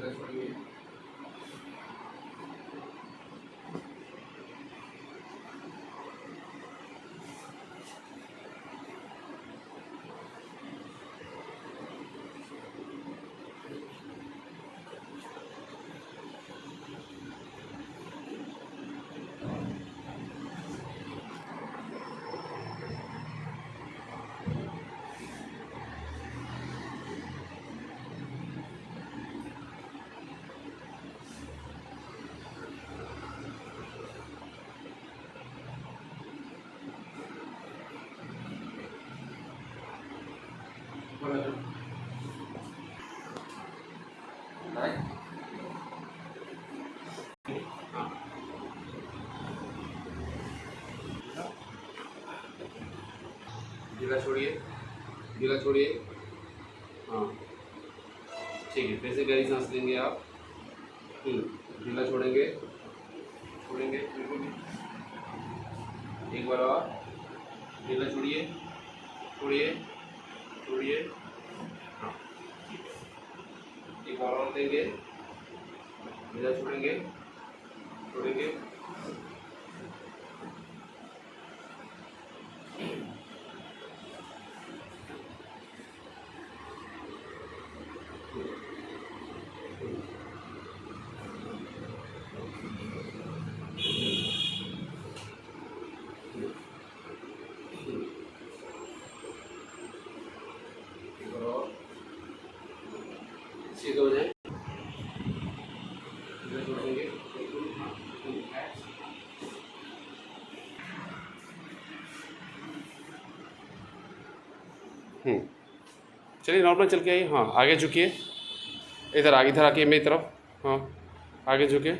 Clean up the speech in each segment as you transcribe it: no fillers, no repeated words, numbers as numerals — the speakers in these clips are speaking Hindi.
ढीला छोड़िए, ढीला छोड़िए, ढीला छोड़िए। हाँ ठीक है, फिर से गहरी सांस लेंगे आप। ढीला छोड़ेंगे, छोड़ेंगे बिल्कुल भी। एक बार और ढीला छोड़िए, छोड़िए, छोड़िए। हाँ ठीक है, एक बार और देंगे, ढीला छोड़ेंगे, छोड़ेंगे। सीधे हो जाए, छोड़ेंगे। चलिए नॉर्मल चल के आइए। हाँ आगे झुकिए, इधर आगे, इधर आके मेरी तरफ। हाँ आगे झुके,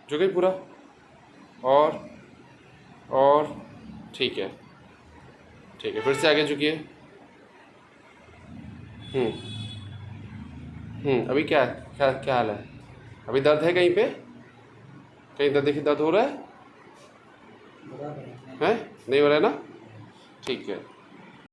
झुके पूरा। और ठीक है, ठीक है, फिर से आगे झुकिए। अभी क्या क्या क्या हाल है? अभी दर्द है कहीं पे? कहीं दर्द, देखिए दर्द हो रहा है? नहीं हो रहा है ना? ठीक है।